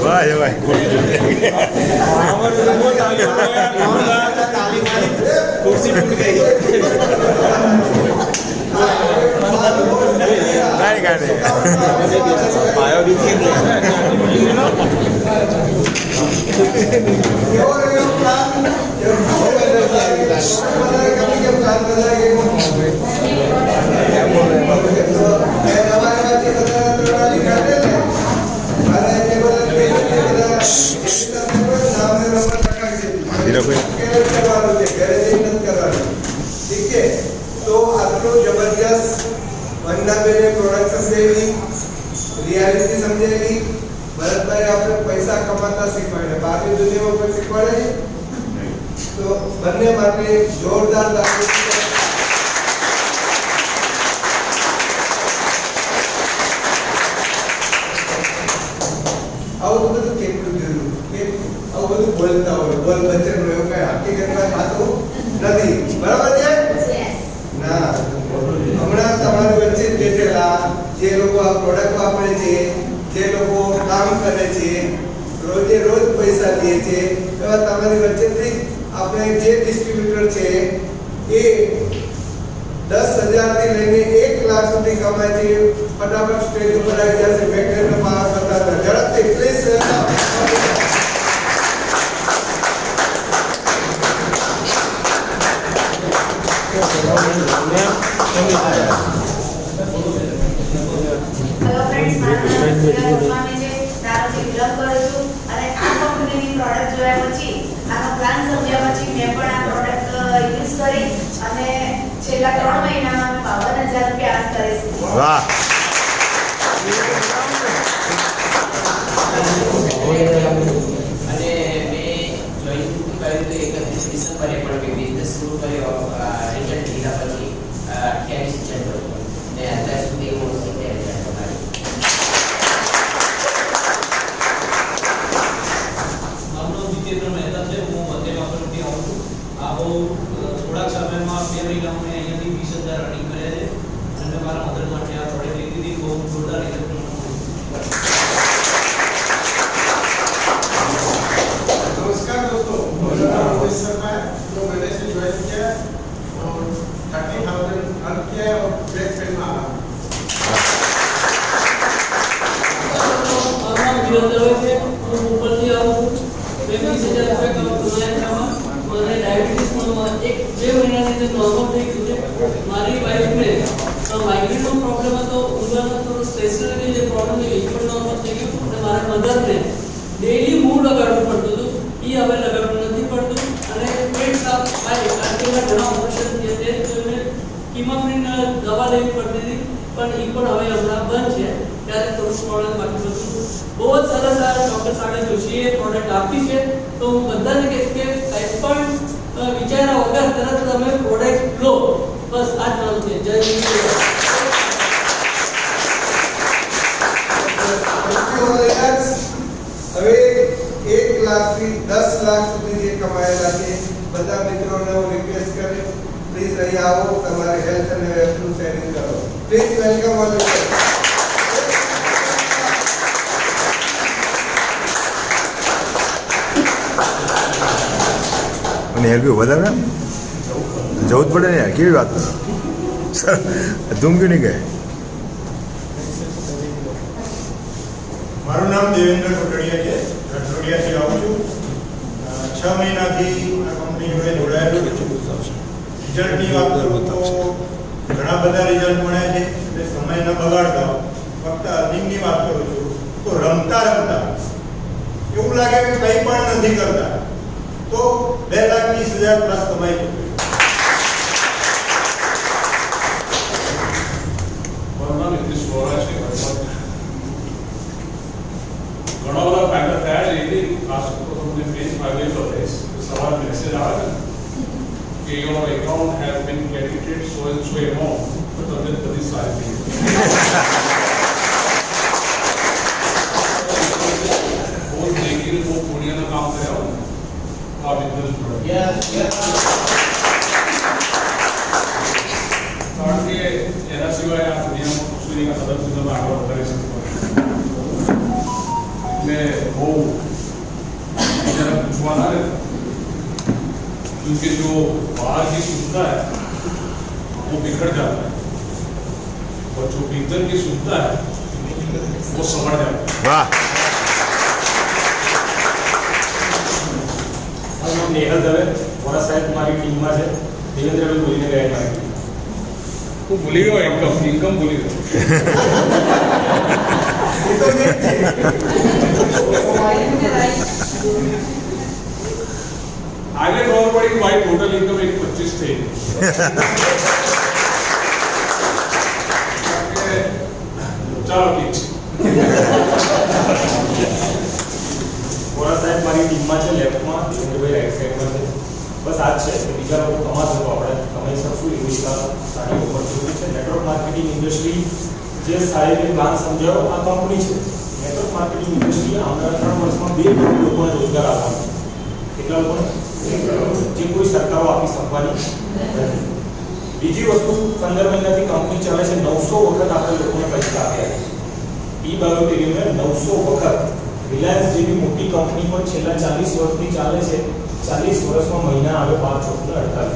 ભાઈ ભાઈ कुर्सी फूट गई ગાડી ગાડી पाया भी थी ठीक है तो आटलो जबरदस्त वंदाबेने प्रोडक्ट समझेगी रियलिटी समझेगी भरत भाई आपने पैसा कमाता શીખવાડે બાકી દુનિયામાં કોઈ શીખવાડે તો બંને માટે જોરદાર તાળી આવું બધું કેટલું જરૂર કે આવું બધું બોલતા હોય બોલ બચ્ચન એવું કઈ હકીકતમાં થતું નથી બરાબર છે ના હમણાં તમારી વચ્ચે બેઠેલા જે લોકો આ પ્રોડક્ટ વાપરે છે જે લોકો કામ કરે છે રોજે રોજ પૈસા લે છે એવા તમારી વચ્ચેથી આપણે જે ડિસ્ટ્રીબ્યુટર છે એ 10,000 થી લઈને 1 લાખ સુધી કમાય છે ફટાફટ સ્ટેજ ઉપર આવી જશે મેગ્નેટનો પાવર બતાવતા ઝડપથી પ્લીઝ હેલો ફ્રેન્ડ્સ મારા જે નામથી વિલંબ કરું છું અને આ કંપનીની પ્રોડક્ટ જોયા પછી આનો પ્લાન સમજ્યા પછી મેં પણ આ પ્રોડક્ટ યુઝ કરી અને છેલ્લા 3 મહિનામાં મેં 52,000 રૂપિયા અર્ન કરી છે વાહ અને મેં જોઈન કર્યું તો 31 ડિસેમ્બરે પણ મેં બિઝનેસ શરૂ કર્યો રિઝલ્ટ લીધા પછી 28 જાન્યુઆરી ને અત્યાર સુધી હું 70,000 કમાઈ આપણો જીતેન્દ્ર મહેતા છે હું મધ્યમાંથી આવું છું આ બહુ થોડાક સમયમાં 2 મહિનામાં મેં અહીંયાથી 20,000 રનિંગ કર્યા છે અને મારા મધર માટે આ પ્રોડક્ટ લીધી હતી બહુ જોરદાર રિઝલ્ટ नमस्कार दोस्तों रोहित शर्मा जो मैंने से ज्वाइन किया और 30,000 अर्न किया और ब्रेक पेन में आया આપણા વિરોધ હોય છે હું ઉપરથી આવું છું 20,000 રૂપિયા કમાયા મને ડાયાબિટીસમાં 1-2 મહિનાની અંદર નોર્મલ થઈ ગયું છે મારી વાઈફને માઇગ્રેનનો પ્રોબ્લેમ હતો ઉંદરનો થોડો સ્ટ્રેસની જે પ્રોબ્લેમ છે એ પણ નોર્મલ થઈ ગયું અને મારા મધરને ડેઈલી મૂળ લગાડવું પડતું હતું એ હવે લગાડવું નથી પડતું અને પેટ સાફ થાય કારણ કે ઘણા ઓપરેશન થયા છે તો એને કિમોફ્રીન દવા લેવી પડતી હતી પણ એ પણ હવે હમણાં બંધ છે ત્યારે થોડું પ્રોબ્લેમ બાકી બધું બહુ જ સરસ આ ડૉક્ટર સાગર જોશીએ પ્રોડક્ટ આપી છે તો હું બધાને કહીશ કે કંઈ પણ વિચાર્યા વગર તરત તમે પ્રોડક્ટ લો બસ આ જ મારું છે જય હિન્દ હવે 1 લાખ થી 10 લાખ સુધી જે કમાયેલા છે બધા મિત્રોને હું રિક્વેસ્ટ કરું પ્લીઝ અહીં આવો તમારે હેલ્થ અને વેલ્થનું શેરિંગ કરો પ્લીઝ વેલકમ ઓલ અને હેલ્પ વધારે જવું જ પડે ને યાર કેવી વાત કરો સર ધૂમ ક્યું નહીં ગયે મારું નામ દેવેન્દ્ર કોટડિયા છે રઠોડિયાથી આવું છું 6 મહિનાથી આ કંપની જોડે જોડાયેલું છું રિઝલ્ટની વાત કરું તો ઘણા બધા રિઝલ્ટ મળ્યા છે એટલે સમય ન બગાડતા ફક્ત અર્નિંગની વાત કરું છું તો રમતા રમતા એવું લાગે કે કંઈ પણ નથી કરતા તો 2,20,000 પ્લસ કમાઈ ચૂક્યો ઘણા બધા ફાયદા થયા છે એની ખાસ તમને મેઇન ફાયદો તો રહેશે સવારે મેસેજ આવે કે your account has been credited so and so amount તો તમને બધી સારી થઈ આ બિઝનેસ પ્રોડક્ટ. કારણ કે એના સિવાય આ દુનિયામાં કુશળીના સદસ્ય તમે આગળ વધારી શકો એટલે બહુ जरा पूछवाना है क्योंकि जो बाहर की शुद्धता है वो बिखर जाता है और जो भीतर की शुद्धता है वो संभल जाता है. વાહ. હું નેહલ દવે વડા સાહેબ મારી ટીમમાં છે. દેવેન્દ્રભાઈ બોલીને ગયા મારી तो भूली गयो इनकम भूली गयो. એ તો નહીં જ છે. आगे खबर पड़ी कि भाई टोटल इनकम 125 थी. चलो ठीक है. વડા સાહેબ મારી ટીમમાં છે. લેફ્ટમાં દેવેન્દ્રભાઈ રાઈટ સાઈડમાં છે. બસ આ જ છે કે બીજા લોકો કમાશે તો આપણે કમાઈ શકશું એવી રીતના સારી ઓપોર્ચ્યુનિટી છે. નેટવર્ક માર્કેટિંગ ઇન્ડસ્ટ્રી જે સાહેબે પ્લાન સમજાવ્યો આ કંપની છે. નેટવર્ક માર્કેટિંગ ઇન્ડસ્ટ્રી આવનારા 3 વર્ષમાં 2 કરોડ લોકોને રોજગાર આપવાનો. કેટલા લોકોને? જે કોઈ સરકારો આપી શકવાની નથી. બીજી વસ્તુ 15 મહિનાથી કંપની ચાલે છે. 900 વખત આપણે લોકોને પૈસા આપ્યા. ઈ બાયોટેરિયમને 900 વખત. રિલાયન્સ જેવી મોટી કંપની પણ છેલ્લા 40 વર્ષથી ચાલે છે. 40 વર્ષમાં મહિના આવે 5 ચોકને 48.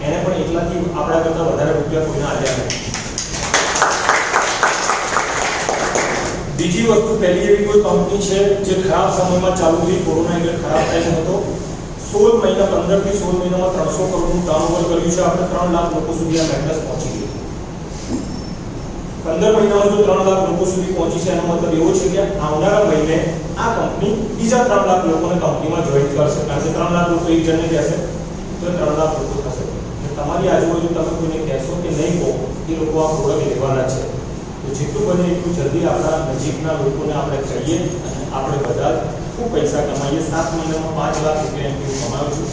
એને પણ એટલાથી આપણા કરતાં વધારે રૂપિયા કોઈને આપ્યા નથી. બીજી વસ્તુ પહેલી એવી કોઈ કંપની છે જે ખરાબ સમયમાં ચાલુ થઈ. કોરોના એટલે ખરાબ ટાઈમ હતો. 16 મહિના 15 થી 16 મહિનામાં 300 કરોડનું ટર્નઓવર કર્યું છે. આપણે 3 લાખ લોકો સુધી આ મેટ્રેસ પહોંચી ગઈ. 15 મહિનામાં જો 3 લાખ લોકો સુધી પહોંચી છે એનો મતલબ એવો છે કે આવનારા મહિને આ કંપની બીજા 3 લાખ લોકોને કંપનીમાં જોઈન કરશે. કારણ કે 3 લાખ લોકો એક જણને કહેશે તો 3 લાખ લોકો થશે. તમારી આજુબાજુ તમે કોઈને કહેશો કે નહીં કહો એ લોકો આ પ્રોડક્ટ લેવાના છે. તો જેટલું બને એટલું જલ્દી આપણા નજીકના લોકોને આપણે કહીએ અને આપણે બધા ખૂબ પૈસા કમાઈએ. 7 મહિનામાં 5 લાખ રૂપિયા હું કમાઉં છું.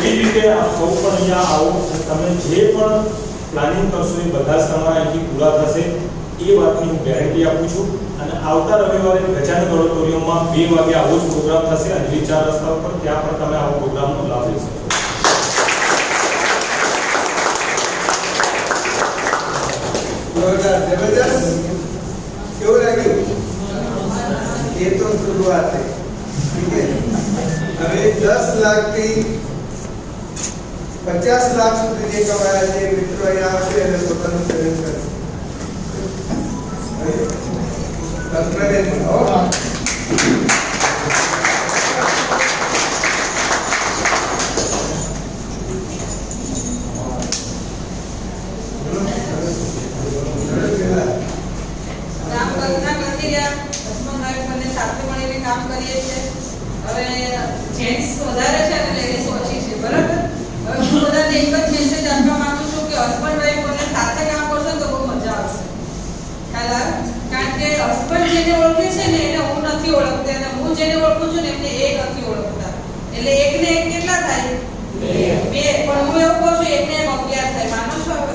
એવી રીતે આપ સૌ પણ અહીંયા આવો અને તમે જે પણ પ્લાનિંગ કરશો એ બધા જ તમારા અહીંથી પૂરા થશે એ વાતની હું ગેરંટી આપું છું. અને આવતા રવિવારે ગજાનન ઓડિટોરિયમમાં 2 વાગે આવો જ પ્રોગ્રામ થશે અંજલી 4 રસ્તા ઉપર. ત્યાં પણ તમે આવો પ્રોગ્રામનો લાભ લઈ શકશો. જબરદસ્ત. કેવું લાગ્યું? એ તો શરૂઆત છે. ઠીક છે. હવે 10 લાખથી 50 લાખ સુધી જે કમાયા છે મિત્રો અહીંયા આવશે અને પોતાનું સેવિંગ કરશે. કલ્પનાબેન આવો. કામ કરીએ છીએ. હવે જેન્ટ્સ વધારે છે અને લેડીઝ ઓછી છે. બરાબર. હવે હું બધાને એક જ મેસેજ આપવા માંગુ છું કે હસબન્ડ વાઈફ બંને સાથે કામ કરશો તો બહુ મજા આવશે. ખ્યાલ આવે? કારણ કે હસબન્ડ જેને ઓળખે છે ને એને હું નથી ઓળખતી અને હું જેને ઓળખું છું ને એમને એ નથી ઓળખતા. એટલે એકને એક કેટલા થાય? 2. પણ હું એવું કહું છું એકને એક 11 થાય. માનો છો હવે?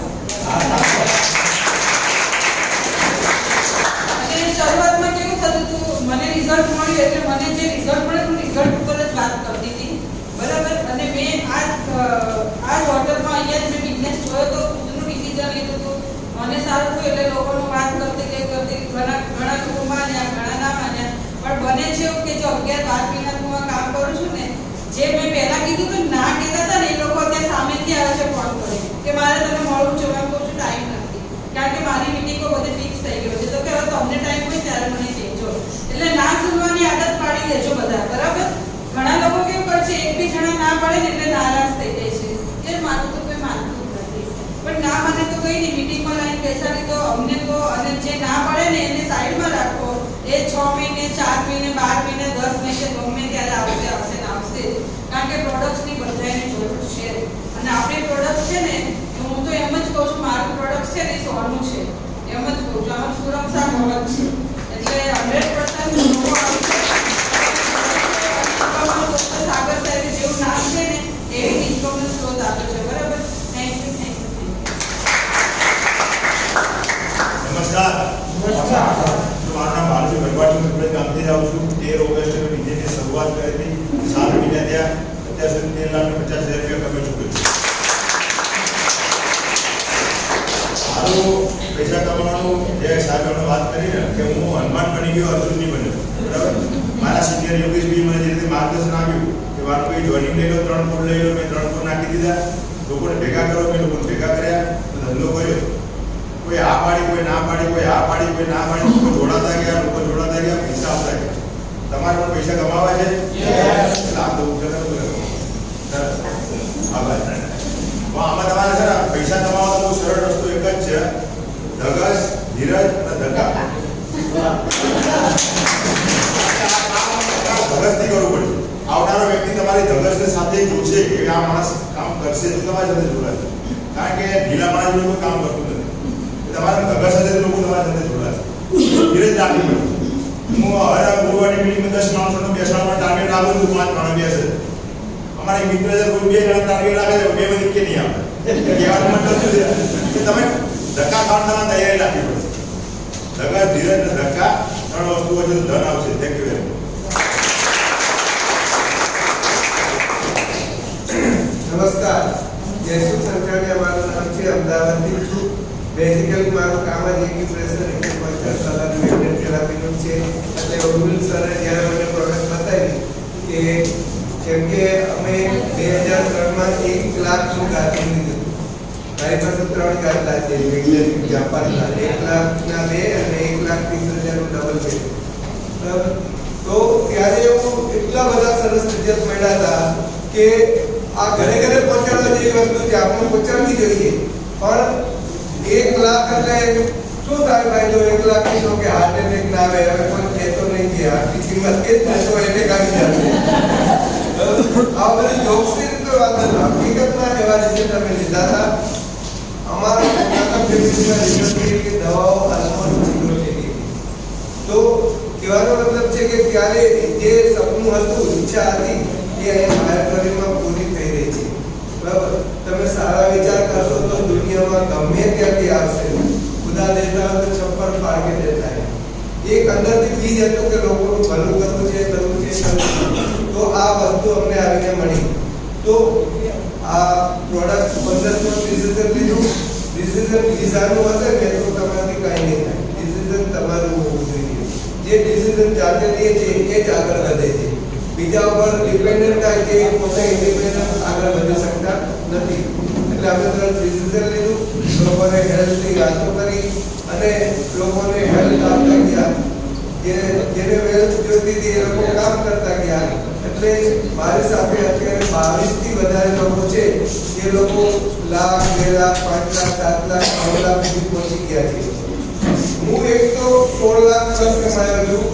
અને શરૂઆતમાં કેવું થતું હતું મને રિઝલ્ટ મળ્યું એટલે મને જે રિઝલ્ટ મળે હું રિઝલ્ટ ઉપર જ વાત કરતી હતી. બરાબર. અને મેં આ હોટલમાં અહીંયા જ મેં બિઝનેસ જોયો તો ખુદનું ડિસિઝન લીધું હતું. મને સારું થયું એટલે લોકોનું વાત કરતી ઘણા લોકો માન્યા ઘણા ના માન્યા. પણ બને છે એવું કે જો 11-12 મહિના હું આ કામ કરું છું ને જે મેં પહેલા કીધું કે ના કહેતા હતા ને એ લોકો અત્યારે સામેથી આવે છે ફોન કરી કે મારે તને મળવું છે. મેં કહું છું ટાઈમ નથી કારણ કે મારી મીટિંગો બધી ફિક્સ થઈ ગયો છે. તો કે હવે તમને ટાઈમ હોય ત્યારે મને કહેજો. એટલે ના સુનવાની આદત પાડી દેજો બધા. બરાબર. ઘણા લોકો કેવું કરશે એક બી જણા ના પડે ને એટલે નારાજ થઈ જાય છે કે મારું તો કોઈ માનતું જ નથી. પણ ના મને તો કઈ નહીં મિટિંગમાં લાઈન બેસાડી તો અમને કહો અને જે ના પડે ને એને સાઈડમાં રાખો. એ 6 મહિને 4 મહિને 12 મહિને 10 મહિને ગમે ત્યારે આવશે ને આવશે. કારણ કે પ્રોડક્ટ્સની બધાની જરૂર છે અને આપણી પ્રોડક્ટ છે ને હું તો એમ જ કહું છું મારું પ્રોડક્ટ છે ને સોનું છે એમ જ કહું છું. અમારું સુરક્ષા પ્રોડક્ટ છે એટલે 100% લોકો આવશે. સાગર સાહેબ જેવું નામ છે ને એવી ઇન્કમનો સ્ત્રોત આપે છે. બરાબર. Thank you. નમસ્કાર. મારું નામ બાલજી ભરવાડ છે. ગામથી જ આવું છું. 13 ઓગસ્ટ કમાવાનું જે સાહેબે વાત કરી ને કે હું હનુમાન બની ગયો, અર્જુન નહીં બન્યો, બરાબર. મારા સિનિયર યોગેશભાઈ મને જે રીતે માર્ગદર્શન આપ્યું કે વાળો ભાઈ જોઈનિંગ લઈ લો, 3 ફૂટ લઈ લો, મેં 3 ફૂટ નાખી દીધા, લોકોને ભેગા કરો, મેં લોકોને ભેગા કર્યા, ધંધો કર્યો. કોઈ આ પાડી, કોઈ ના પાડી, કોઈ આ પાડી, કોઈ ના પાડી, લોકો જોડાતા ગયા, પૈસા આવતા ગયા. તમારે પણ પૈસા કમાવા છે? લાભ દઉં છે. સરસ, આભાર. આમાં તમારે છે ને પૈસા કમાવાનો બહુ સરળ રસ્તો એક જ છે, ધગસ, ધીરજ અને ધક્કા. ધગસથી કરવું પડશે. આવનારો વ્યક્તિ તમારી ધગસને સાથે જોશે કે આ માણસ કામ કરશે તો તમારી સાથે જોડાશે. કારણ કે ઢીલા માણસ કોઈ કામ કરતું નથી. તમારે ધગસ સાથે લોકો તમારી સાથે જોડાશે. ધીરજ રાખવી પડશે. હું હવે ગુરુવારની મિટિંગમાં 10 માણસોને બેસવાનો ટાર્ગેટ આપું છું, 5 માણસ બેસે. અમારા મિત્ર છે કોઈ 2 જણા ટાર્ગેટ રાખે છે, 2 માંથી કે નહીં આવે. કહેવાનો મતલબ શું છે કે તમે ધક્કા ખાવાની તૈયારી રાખવી પડશે. ધગસ, ધીરજ અને ધક્કા 3 વસ્તુઓ છે, ધન આવશે. Thank you very much. નમસ્કાર, જયસુખ સંચાણી અમારું નામ છે, અમદાવાદથી છું. બેઝિકલી મારું કામ જ એક્યુપ્રેશર સલાહ મેગ્નેટ થેરાપીનું છે. એટલે ઉર્મિલ સરે જ્યારે મને પ્રોડક્ટ બતાવી કે કેમ કે અમે 2003માં 1 લાખનું ગાદી લીધું. મારી પાસે 3 ગાદલા છે, મેગ્નેટિક જાપાનના 1 લાખના 2 અને 1,30,000નું ડબલ છે. તો ત્યારે હું એટલા બધા સરસ રિઝલ્ટ મળ્યા હતા કે આ ઘરે ઘરે પહોંચાડવા જેવી વસ્તુ છે, આપણે પહોંચાડવી જોઈએ. પણ 1 લાખ એટલે શું થાય ભાઈ? જો 1 લાખ કીધો કે હાર્ટ એટેક ના આવે, હવે કોઈ કહેતો નહીં કે હાર્ટની કિંમત કે જ નશો એટેક આવી જશે. આ બધી જોક્સની રીતે વાત નથી, હકીકતમાં એવા રિઝલ્ટ અમે લીધા હતા. અમારા પ્રથમ ફેમિલીમાં રિઝલ્ટ કે દવાઓ હાલમાં ચીકરો થઈ ગઈ. તો કહેવાનો મતલબ છે કે ત્યારે જે સપનું હતું, ઈચ્છા હતી એ અહીંયા બાયોટોરીમાં પૂરી થઈ રહી છે. બરાબર, તમે સારા વિચાર કરશો તો દુનિયામાં ગમે ત્યાંથી આવશે. ખુદા દેતા હોય તો છપ્પર પાડ કે દેતા હોય. એક અંદરથી બીજ હતું કે લોકોનું ભલું કરવું છે, કરવું છે. તો આ વસ્તુ અમને આવીને મળી. તો આ પ્રોડક્ટ 15 ડિસિઝન લીધું. ડિસિઝન લીધાનું હશે ને તો તમારાથી કાંઈ નહીં થાય. ડિસિઝન તમારું હોવું જોઈએ. જે ડિસિઝન જાતે લે છે એ જ આગળ વધે છે. બીજા ઉપર ડિપેન્ડન્ટ થાય છે, પોતે ઇન્ડિપેન્ડન્ટ આગળ વધી શકતા નથી. એટલે અમે તરત ડિસિઝન લીધું, લોકોને હેલ્થની વાતો કરી અને લોકોને હેલ્થ આપતા ગયા. જેને વેલ્થ જોઈતી હતી એ લોકો કામ કરતા ગયા. એટલે મારી સાથે અત્યારે 22 થી વધારે લોકો છે. એ લોકો લાખ, 2 લાખ, 5 લાખ, 7 લાખ, 9 લાખ સુધી પહોંચી ગયા છે. હું એક તો 16 લાખ પ્લસ કમાયો છું,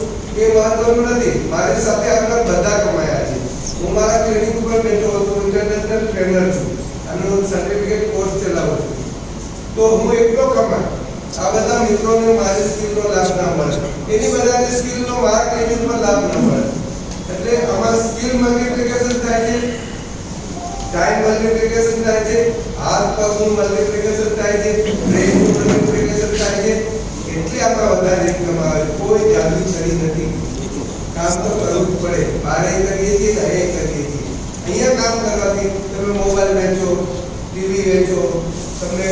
એ મહત્વનું નથી. મારી સાથે આગળ બધા કમાયા છે. હું મારા ક્લિનિક ઉપર બેઠો હતો, ઇન્ટરનેશનલ ટ્રેનર છું અને સર્ટિફિકેટ કોર્સ ચલાવું છું. તો હું એકલો કમાય, આ બધા મિત્રોને મારી સ્કિલનો લાભ ના મળે, એની બધાની સ્કિલનો મારા ક્લિનિક પર લાભ ના મળે. એટલે આમાં સ્કિલ મલ્ટિપ્લિકેશન થાય છે, ટાઈમ મલ્ટિપ્લિકેશન થાય છે, હાથ પગનું મલ્ટિપ્લિકેશન થાય છે, બ્રેનનું મલ્ટિપ્લિકેશન થાય છે. એટલે આમાં વધારે ઇન્કમ આવે. કોઈ જાદુ છડી નથી. કામ તો કરવું જ પડે. બહાર કરીએ છીએ ને એ કરીએ છીએ. અહીંયા કામ કરવાથી તમે મોબાઈલ વેચો, ટીવી વેચો, તમને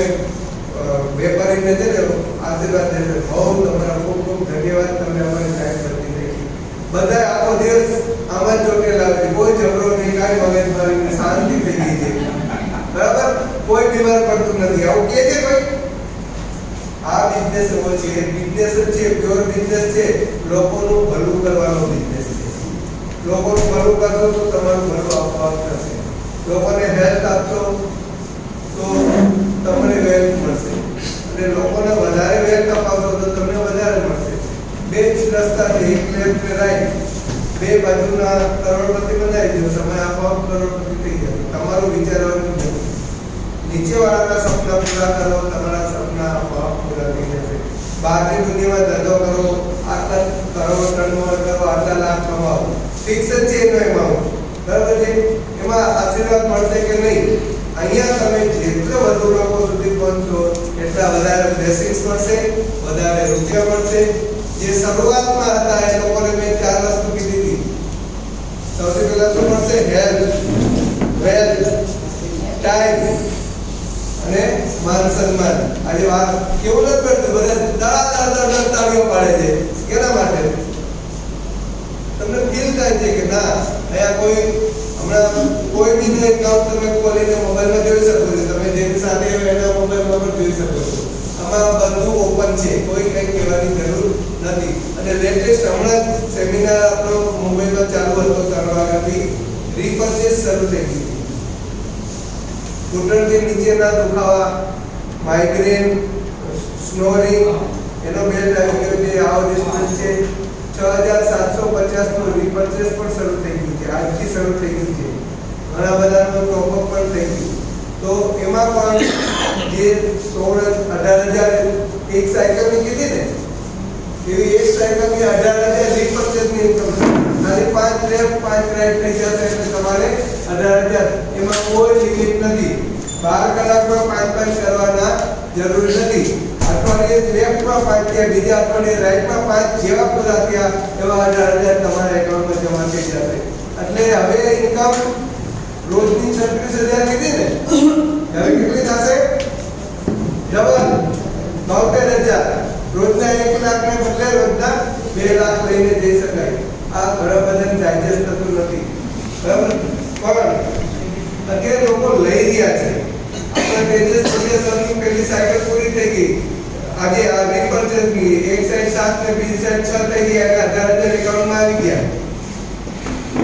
વેપારીને છે ને આશીર્વાદ દેશે. બહુ તમારા ખૂબ ખૂબ ધન્યવાદ. તમે અમારી સાહેબ કરતી રહી. બધા આખો દિવસ આમાં ચોટેલા છે. કોઈ ઝઘડો નહીં, કાંઈ મગજમારી નહીં, શાંતિ થઈ ગઈ છે. બરાબર, કોઈ બીમાર પડતું નથી. આવું કે છે કોઈ? આ બિઝનેસ એવો છે, બિઝનેસ જ છે, પ્યોર બિઝનેસ છે. લોકોનું ભલું કરવાનો બિઝનેસ છે. લોકોનું ભલું કરશો તો તમારું ભલું આપોઆપ થશે. લોકોને હેલ્થ આપશો તો તમને વેલ્થ મળશે. અને લોકોને વધારે વેલ્થ અપાવશો તો તમને વધારે મળશે. બે જ રસ્તા છે, એક લેફ્ટ ને રાઈટ. બે બાજુના કરોડપતિ બનાવી દો, તમે આપોઆપ કરોડપતિ થઈ જાવ. તમારું વિચારવાનું નથી. નીચેવાળાના સપના પૂરા કરો, તમારા સપના આપોઆપ પૂરા થઈ જશે. બહારની દુનિયામાં ધંધો કરો, આટલા કરોડ ટર્નઓવર કરો, આટલા લાખ કમાવો, ફિક્સ જ છે એનો એમાઉન્ટ. બરાબર છે? એમાં આશીર્વાદ મળશે કે નહીં? અહીંયા તમે જેટલા વધુ લોકો સુધી પહોંચો એટલા વધારે બ્લેસિંગ્સ મળશે, વધારે રૂપિયા મળશે. જે શરૂઆતમાં હતા એ લોકોને મેં 4 વસ્તુ કીધી હતી. સૌથી પહેલા શું મળશે? હેલ્થ, વેલ્થ, ટાઈમ અને માન સન્માન. આજે વાત કેવું નથી કરતું, બધા તાળીઓ પાડે છે. કેના માટે? તમને ફીલ થાય છે કે ના અહીંયા કોઈ હમણાં કોઈ બીજું એકાઉન્ટ તમે ખોલીને મોબાઈલમાં જોઈ શકો છો. તમે જેની સાથે હોય એના મોબાઈલમાં પણ જોઈ શકો છો. આમાં બધું ઓપન છે, કોઈ કંઈ કહેવાની જરૂર નથી. અને લેટેસ્ટ હમણાં સેમિનાર આપણો મુંબઈમાં ચાલુ હતો 3 વાગ્યાથી, રીપર્ચેસ શરૂ થઈ ગઈ. ઘૂંટણથી નીચેના દુખાવા, માઇગ્રેન, સ્નોરિંગ, એનો બેલ્ટ આવી ગયો છે. આવો ડિસ્ટન્સ છે 6750 નું રીપર્ચેસ પણ શરૂ થઈ ગયું છે. આજથી શરૂ થઈ ગયું છે. ઘણા બધાનું ટોપઅપ પણ થઈ ગયું. તો એમાં પણ જે 16-18,000 એક સાયકલની કીધી ને, એવી એક સાયકલની 18,000 રીપર્ચેસની ઇન્કમ. ખાલી 5 લેફ્ટ 5 રાઈટ થઈ જશે એટલે તમારે 18,000. એમાં કોઈ લિમિટ નથી. 12 કલાકમાં 5 કરવાના જરૂર નથી. અઠવાડિયે લેફ્ટમાં 5 થયા, બીજા અઠવાડિયે રાઈટમાં 5, જેવા પૂરા થયા એવા 18,000 તમારા એકાઉન્ટમાં જમા થઈ જશે. એટલે હવે ઇન્કમ રોજની 36,000 કીધી ને, હવે કેટલી થશે? ડબલ 72,000. રોજના 1 લાખને બદલે રોજના 2 લાખ લઈને જઈ શકાય. આ ઘણા બધાને ડાયજેસ્ટ થતું નથી, બરાબર? પણ અત્યારે લોકો લઈ રહ્યા છે. આપણા તેજસ સરની પહેલી સાયકલ પૂરી થઈ ગઈ. આજે આ રીપર્ચેસની એક સાઈડ 7 ને બીજી સાઈડ 6 થઈ ગયા એટલે 18,000 એકાઉન્ટમાં આવી ગયા.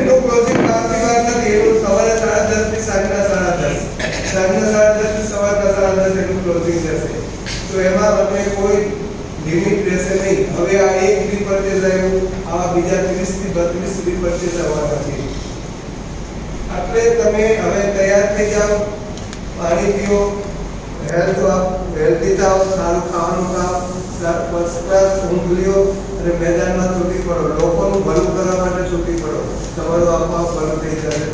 એનું ક્લોઝિંગ કાફી વાર નથી. એનું સવારે 10:30 થી સાંજના 10:30, સાંજના 10:30 થી સવારના 10:30 એનું ક્લોઝિંગ જશે. તો એમાં આપણે કોઈ લિમિટ રહેશે નહીં. હવે આ એક રીપર્ચેસ આવ્યું, આવા બીજા 30 થી 32 રીપર્ચેસ આવવાના છે. એટલે તમે હવે તૈયાર થઈ જાઓ, પાણી પીઓ, હેલ્ધી થાઓ, સારું ખાવાનું ખાઓ, ફર્સ્ટ ક્લાસ ઊંઘ લ્યો અને મેદાનમાં છૂટી પડો. લોકોનું ભલું કરવા માટે છૂટી પડો. તમારું આપોઆપ ભલું થઈ જશે.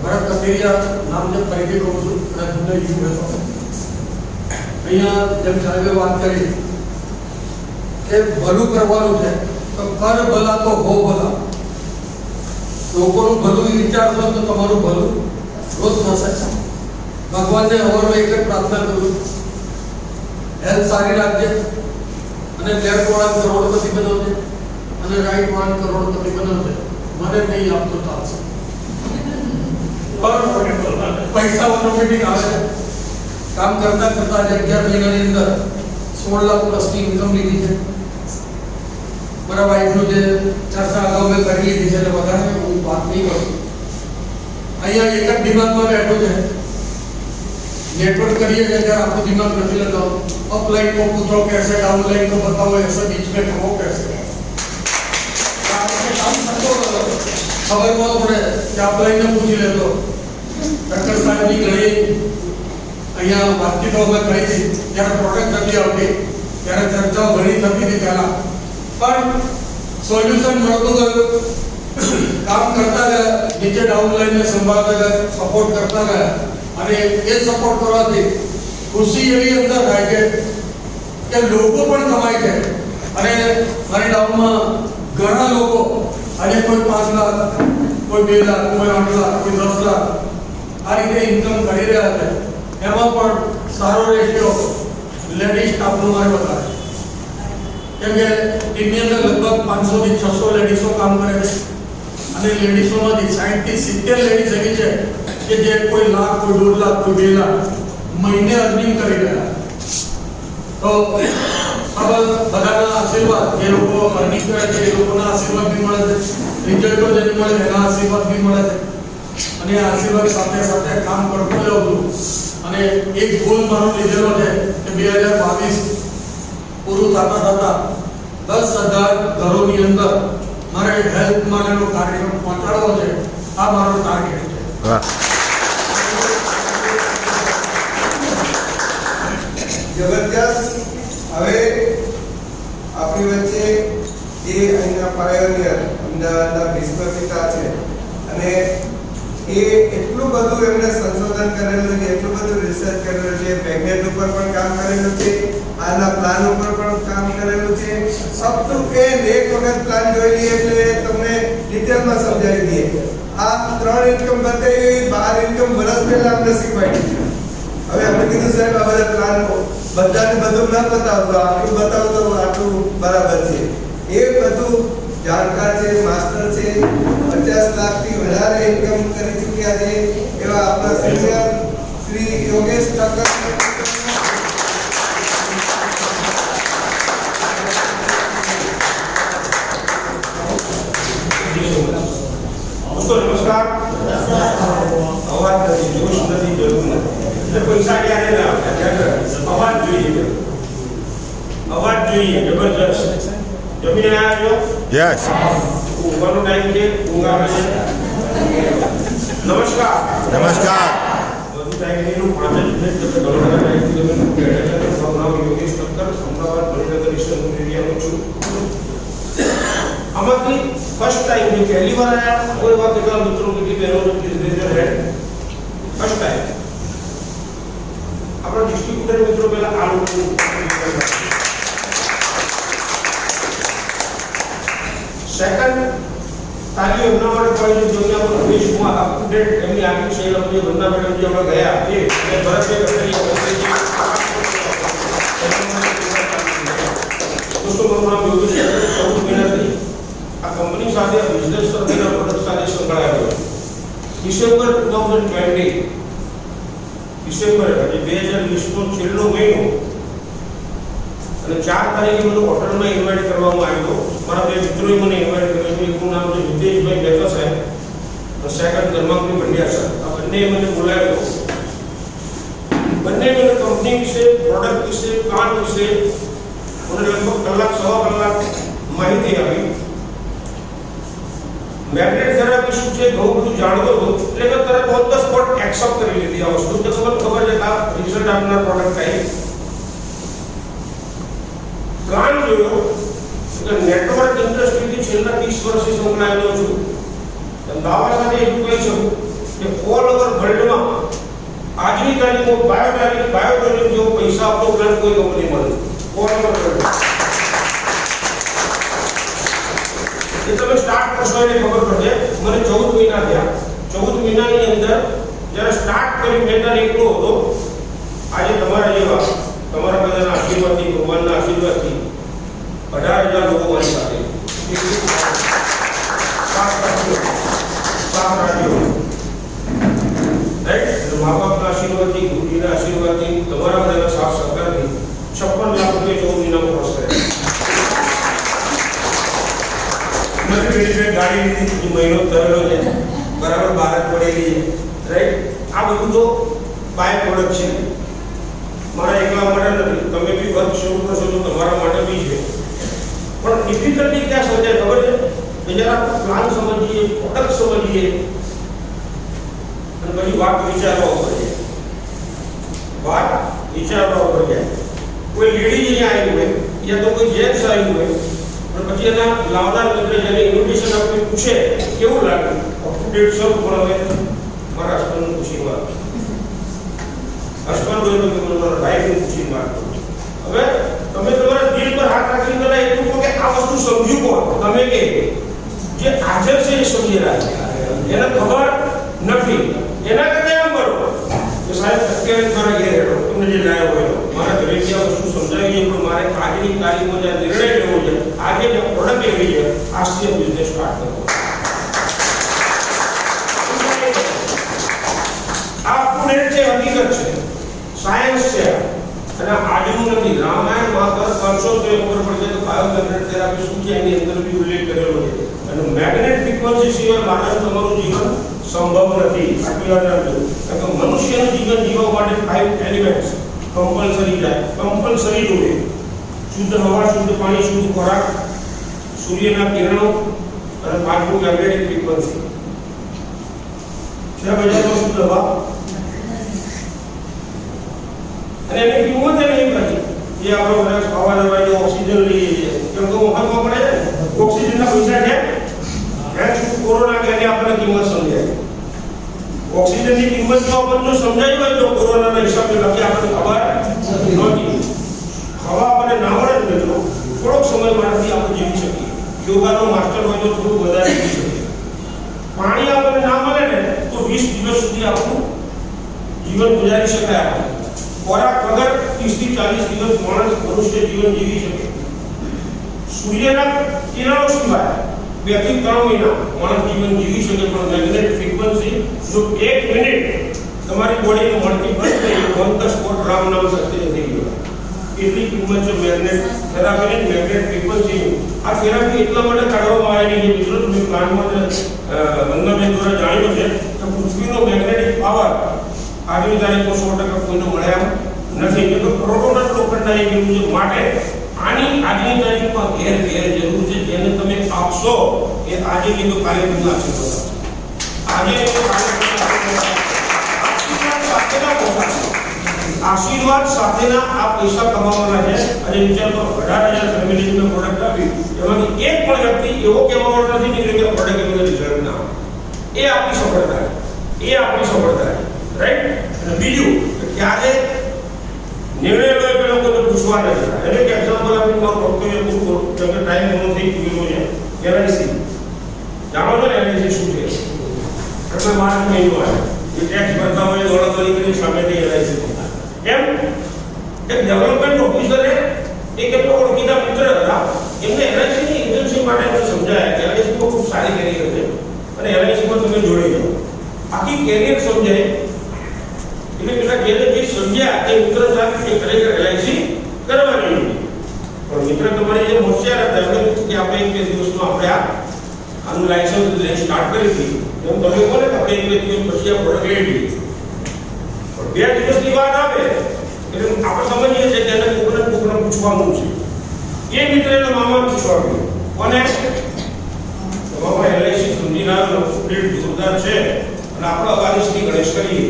ભરત કસેરિયા નામજપ તરીકે કહું છું અને તમને યુ અહીંયા જેમ સાહેબે વાત કરી કે ભલું કરવાનું છે તો કર ભલા તો હો ભલા. લોકોનું ભલું વિચારશો તો તમારું ભલું રોજ થશે. ભગવાનને અમારો એક જ પ્રાર્થના કરું, હેલ્થ સારી રાખજે અને લેફ્ટ વાળા કરોડપતિ બનાવજે અને રાઈટ વાળા કરોડપતિ બનાવજે. મને નહીં આપતો ચાલશે, પણ પૈસા ઓટોમેટિક આવે. કામ કરતા કરતા 11 મહિનાની અંદર 16 લાખ પ્લસની ઇન્કમ લીધી છે. મારા વાઈફનું જે ચર્ચા અગાઉ મેં કરી લીધી છે એટલે વધારે હું વાત નહીં કરું. અહીંયા એક જ દિમાગમાં બેઠો છે. नेटवर्क करिए अगर आपको दिमाग नहीं लगा, अपलाइन को पूछो कैसे, डाउनलाइन को बताओ, ऐसे बीच में खबो कैसे खबर को पड़े कि अपलाइन ने पूछ ले तो डॉक्टर साहब की घड़ी અહીંયા વાતચીતો અમે કરી હતી ત્યારે પ્રોડક્ટ નથી આવતી, ત્યારે ચર્ચાઓ ઘણી થતી હતી પહેલા, પણ સોલ્યુશન મળતું ગયું. કામ કરતા ગયા, નીચે ડાઉનલાઈનને સંભાળતા ગયા, સપોર્ટ કરતા ગયા અને એ સપોર્ટ કરવાથી ખુશી એવી અંદર થાય છે કે લોકો પણ કમાય છે. અને મારી ડાઉનમાં ઘણા લોકો આજે કોઈ 5 લાખ, કોઈ 2 લાખ, કોઈ 8 લાખ, કોઈ 10 લાખ આ રીતે ઇન્કમ કરી રહ્યા છે. એમાં પણ સારો રેશિયો લેડીઝ સ્ટાફનો મારે બતાવે, કેમ કે ટીમની અંદર લગભગ 500 થી 600 લેડીઝો કામ કરે છે અને લેડીઝોમાંથી 60 થી 70 લેડીઝ એવી છે કે જે કોઈ લાખ, કોઈ 1.5 લાખ, કોઈ 2 લાખ મહિને અર્નિંગ કરી રહ્યા. તો આ બધાના આશીર્વાદ, જે લોકો અર્નિંગ કરે છે એ લોકોના આશીર્વાદ બી મળે છે, રિઝલ્ટો જેને મળે એના આશીર્વાદ બી મળે છે. અને આશીર્વાદ સાથે સાથે કામ કરતો જાઉં છું. અને એક ગોલ મારો લીધેલો છે કે 2022 પૂરું થતા થતા 10,000 ઘરોની અંદર મારે હેલ્થ માટેનો કાર્યક્રમ પહોંચાડવો છે. આ મારો ટાર્ગેટ છે. જબરદસ્ત. હવે આપણી વચ્ચે જે અહીંના પાયોનિયર અમદાવાદના ભીષ્મ પિતા છે અને એ એટલું બધું એમણે સંશોધન કરેલું છે, એટલું બધું રિસર્ચ કરેલું છે, મેગ્નેટ ઉપર પણ કામ કરેલું છે, આના પ્લાન ઉપર પણ કામ કરેલું છે. અપ ટુ એન્ડ એક વખત પ્લાન જોઈ લઈએ એટલે તમને ડિટેલમાં સમજાવી દઈએ. આ 3 ઇન્કમ બતાવી, 12 ઇન્કમ વર્ષ પહેલા અમને શીખવાડી છે. હવે આપણે કીધું સાહેબ આ બધા પ્લાન બધાને બધું ન બતાવતો, આટલું બતાવતો આટલું બરાબર છે. એ બધું જાણકાર છે, માસ્ટર છે, 50 લાખથી વધારે ઇન્કમ કરી ચૂક્યા છે એવા આપણા સિનિયર શ્રી યોગેશ ઠક્કર. નમસ્કાર. અવાજ નથી, જોશ નથી, જરૂર નથી. પૈસા ક્યારે ના આવે, અવાજ જોઈએ, અવાજ જોઈએ જબરજસ્ત. જમીને આવ્યો યસ ઊંઘવાનો ટાઈમ છે, ઊંઘ આવે છે. નમસ્કાર. નમસ્કાર. બધું ટાઈમ નહીં, 5 જ મિનિટ તમે ઘણો બધા ટાઈમ યોગેશ ઠક્કર, અમદાવાદ મણિનગર ઈસ્ટર્ન એરિયાનો છું. આમાંથી ફર્સ્ટ ટાઈમ જે પહેલી વાર આયા કોઈ એવા કેટલા મિત્રો કેટલી બહેનો ફર્સ્ટ ટાઈમ આપણા ડિસ્ટ્રીબ્યુટર મિત્રો પહેલા આ લોકો સેકન્ડ તાલીઓ એમના માટે પડી છે જેમને આપણે દેશમાં અપ ટુ ડેટ એમની આગળ શૈલ આપણે વંદના મેડમ જે આપણે ગયા એ ભરતભાઈ દોસ્તો મારું નામ યોગેશ ઠક્કર, 14 મહિનાથી આ કંપની સાથે બિઝનેસ તરફના પ્રોડક્ટ સાથે સંકળાયેલો. ડિસેમ્બર 2020 ડિસેમ્બર એટલે 2020 નો છેલ્લો મહિનો અને 4 તારીખે મને હોટલમાં ઇન્વાઇટ કરવામાં આવ્યો. મારા બે મિત્રોએ મને ઇન્વાઇટ કર્યો. એકનું નામ છે વિદેશભાઈ મહેતા સાહેબ, સેકન્ડ ધર્માંગની પંડ્યા સાહેબ. આ બંને મને બોલાવ્યો. બંને મને કંપની વિશે, પ્રોડક્ટ વિશે, પ્લાન વિશે મને લગભગ કલાક સવા કલાક માહિતી આપી. મેગ્નેટ થેરાપી શું છે ઘણું બધું જાણતો હતો એટલે મેં તરત ઓન ધ સ્પોટ એક્સેપ્ટ કરી લીધી આ વસ્તુ. તો મને ખબર છે કે આ રિઝલ્ટ આપનાર પ્રોડક્ટ કઈ. પ્લાન જોયો કે નેટવર્ક ઇન્ડસ્ટ્રીથી છેલ્લા 30 વર્ષથી સંકળાયેલો છું. દાવા સાથે એટલું કહી શકું કે ઓલ ઓવર વર્લ્ડમાં આજની તારીખમાં બાયોટેકનોલોજી જેવો પૈસા આપતો પ્લાન કોઈ કંપની મળે ઓલ ઓવર વર્લ્ડ. એ તમે સ્ટાર્ટ કરશો એટલે ખબર પડશે. મને 14 મહિના થયા. 14 મહિનાની અંદર જ્યારે સ્ટાર્ટ કર્યું મેં ત્યારે એકલો હતો. આજે તમારા જેવા તમારા બધાના આશીર્વાદથી, ભગવાનના આશીર્વાદથી 18,000 લોકો મારી સાથે મા બાપના આશીર્વાદથી, ગુરુજીના આશીર્વાદથી, તમારા બધાના સાથ સહકારથી 56 લાખ રૂપિયા 14 મહિનામાં ખર્ચ કર્યા. ગાડી લીધી, મહિનો થયેલો છે, બરાબર બહાર જ પડેલી છે, રાઈટ. આ બધું તો બાય પ્રોડક્ટ છે, મારા એકલા માટે નથી. તમે બી વર્ક શરૂ કરશો તો તમારા માટે બી છે. પણ ડિફિકલ્ટી ક્યાં સમજાય ખબર છે કે જરા પ્લાન સમજીએ, પ્રોડક્ટ સમજીએ અને પછી વાત વિચારવા ઉપર જાય. વાત વિચારવા ઉપર જાય. કોઈ લેડીઝ અહીંયા આવી હોય યા તો કોઈ જેન્ટ્સ આવ્યું હોય અને પછી એના લાવનાર મિત્ર જેને ઇન્વિટેશન આપીને પૂછે કેવું લાગ્યું, અપ ટુ ડેટ સૌ પણ હવે મારા હસબન્ડને પૂછી વાત, હસબન્ડ હોય તો મારા વાઈફને પૂછી વાત. હવે તમે તમારા દિલ પર હાથ રાખીને પેલા એટલું કહો કે આ વસ્તુ સમજ્યું કોણ? તમે કે જે હાજર છે એ સમજી રહ્યા છે, એને ખબર નથી. એના કરતા એમ કરો કે સાહેબ અત્યારે મારા ઘેર હેઠો તમને જે લાવ્યો હોય મારા ઘરેથી આ વસ્તુ સમજાવી છે, પણ મારે આજની તારીખમાં જે નિર્ણય લેવો છે, આજે જે પ્રોડક્ટ લેવી છે, આજથી બિઝનેસ સ્ટાર્ટ કરવો. આ પૂર્ણ છે, હકીકત છે, સાયન્સ છે અને આજનું નથી. રામાયણ મહાભારત 500 ઉપર પડશે તો બાયોમેગ્નેટ થેરાપી શું છે એની અંદર બી ઉલ્લેખ કરેલો છે. અને મેગ્નેટ ફ્રીક્વન્સી સિવાય માનવ તમારું જીવન સંભવ નથી. આટલું યાદ રાખજો. કારણ કે મનુષ્યનું જીવન જીવવા માટે 5 એલિમેન્ટ્સ કમ્પલસરી જાય, કમ્પલસરી જોઈએ. શુદ્ધ હવા, શુદ્ધ પાણી, શુદ્ધ ખોરાક, સૂર્યના કિરણો અને પાંચમું મેગ્નેટિક ફ્રીક્વન્સી. છે બજારમાં શુદ્ધ હવા અને એની કિંમત નહીં કરી એ આપણો વરસ ખાવા લેવાય ઓક્સિજન લઈએ છીએ કેમ કે ઓફરમાં પડે ઓક્સિજનના પૈસા છે. કોરોના કે આપણને કિંમત સમજાય. ઓક્સિજનની કિંમત જો આપણને સમજાઈ હોય તો કોરોનાના હિસાબે બાકી આપણને ખબર નહોતી. હવા આપણને ના મળે ને મિત્રો થોડોક સમય મારાથી આપણે જીવી શકીએ. યોગાનો માસ્ટર હોય તો થોડું વધારે જીવી શકીએ. પાણી આપણને ના મળે ને તો 20 દિવસ સુધી આપણું જીવન ગુજારી શકાય. આપણે ખોરાક વગર 30 થી 40 દિવસ માણસ મનુષ્ય જીવન જીવી શકે. સૂર્યના કિરણો સિવાય 2 થી 3 મહિના માણસ જીવન જીવી શકે. પણ મેગ્નેટિક ફ્રીક્વન્સી જો 1 મિનિટ તમારી બોડીને મળતી બંધ થઈ ઓન ધ સ્પોટ રામ નામ સત્ય થઈ ગયો. એટલી કિંમત છે મેગ્નેટ થેરાપીની, મેગ્નેટ ફ્રીક્વન્સી. આ થેરાપી એટલા માટે કાઢવામાં આવેલી છે મિત્રો, તમે પ્લાનમાં ગંગાબેન દ્વારા જાણ્યું છે કે પૃથ્વીનો મેગ્નેટિક પાવર આજની તારીખમાં 100% કોઈને મળ્યા નથી. કે પ્રોટોન લોખંડના એક એવું છે. માટે આની આજની તારીખમાં ઘેર જરૂર છે. જેને તમે આપશો એ આજે નહીં તો કાલે તમને આશીર્વાદ સાથેના આ પૈસા કમાવાના છે. અને વિચાર કરો 18,000 ફેમિલીને પ્રોડક્ટ આપી એમાંથી એક પણ વ્યક્તિ એવો કહેવાનો નથી નીકળ્યો કે પ્રોડક્ટ એમને રિઝલ્ટ ના આવે. એ આપણી સફળતા રાઈટ. અને બીજું કે ક્યારે નિર્ણય લો એ લોકોને પૂછવા નથી. એટલે કે એક્ઝામ્પલ આપીને મારું વક્તવ્ય પૂરું કરું કેમ કે ટાઈમ ઘણો થઈ ગયો છે. LIC જાણો છો ને LIC શું છે? એટલે માર્ચ મહિનો આવે જે ટેક્સ ભરતા હોય દોડાદોડી કરી સામેથી LIC એમ એક ડેવલપમેન્ટ ઓફિસરે એક એમનો ઓળખીતા મિત્ર હતા. એમને LIC ની એજન્સી માટે એમને સમજાયા કે LIC ખૂબ સારી કેરિયર છે અને LIC માં તમે જોડી જાઓ. આખી કેરિયર સમજાય એટલે પેલા જે સમજ્યા એ મિત્ર સાથે કે ખરેખર LIC કરવાની નથી. પણ મિત્ર તમારી જે હોશિયાર હતા એમને કે આપણે 1-2 દિવસમાં આપણે આનું લાયસન્સ સ્ટાર્ટ કરી દીધી. એમ તમે બોલે કે આપણે 1-2 દિવસ પછી આ પ્રોડક્ટ લઈ લઈએ. પણ 2 દિવસની વાત આવે એટલે આપણે સમજીએ છીએ કે એને કોકને પૂછવાનું છે. એ મિત્રને મામા પૂછવા ગયો અને મામા LIC સમજી ના કમ્પ્લીટ જોરદાર છે અને આપણે અગારીસથી ગણેશ કરીએ.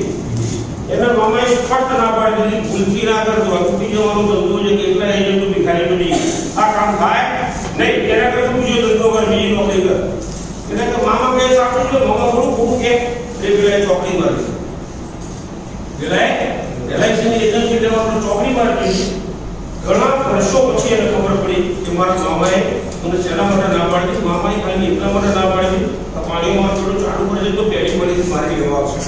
એના મામાએ સ્પષ્ટ ના પાડી દીધી ભૂલથી ના કરજો. છૂટી જવાનો ધંધો છે કે એટલા એજન્ટો ભિખારી નહીં. આ કામ થાય નહીં. એના કરતા બીજો ધંધો કર, બીજી નોકરી કર. એટલે કે મામા કહે સાચું છે. મામા થોડું ખોટું કે પેલા ચોકડી મારી LIC ની એજન્સી લેવાનો ચોકડી મારી. ઘણા વર્ષો પછી એને ખબર પડી કે મારા મામાએ મને શેના માટે ના પાડી. મામાએ ખાલી એટલા માટે ના પાડી પાણીમાં થોડું ચાલુ કરે તો પહેલી મળી મારી લેવા આવશે.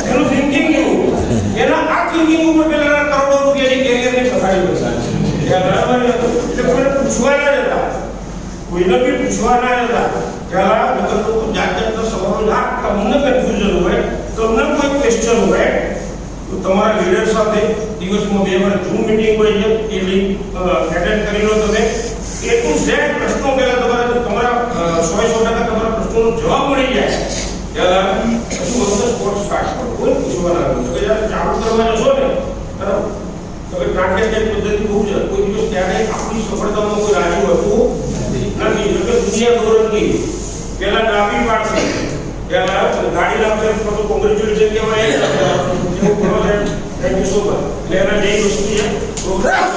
એનું થિંકિંગ એવું એના આ થિંકિંગ ઉપર પેલા કરોડો રૂપિયાની કેરિયરની પથારી બસાડી. બરાબર એટલે કોઈને પૂછવા ના જતા, કોઈને બી પૂછવા ના જતા. પહેલા લોકો જાતના સવાલો ના તમને કન્ફ્યુઝન હોય, તમને કોઈ ક્વેશ્ચન હોય તો તમારા લીડર સાથે દિવસમાં 2 વાર ઝૂમ મીટિંગ હોય છે એ લિંક એટેન્ડ કરી લો. તમે A to Z પ્રશ્નો પહેલા તમારા 100% તમારા પ્રશ્નોનો જવાબ મળી જાય. પહેલા પછી બધું સ્પોર્ટ સ્ટાર્ટ કરો. કોઈ પૂછવાના નથી. તો જ્યારે ચાલુ કરવા જશો ને બરાબર તમે ટ્રાન્સલેટ પદ્ધતિ બહુ છે. કોઈ દિવસ ત્યારે આપણી સફળતામાં કોઈ રાજી હોતું નથી. એટલે દુનિયા દોરંગી પહેલા ડાબી પાડશે. પહેલા ગાડી લાવશે તો કોંગ્રેચ્યુલેશન કહેવાય. એવું કરો છે. Thank you so much. એટલે એના જે વસ્તુ છે પ્રોગ્રામ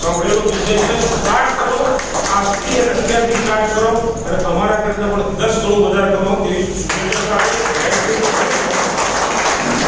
સાંભળેલો બિઝનેસ સ્ટાર્ટ કરો. આજથી 11 થી સ્ટાર્ટ કરો અને તમારા કરતા પણ 10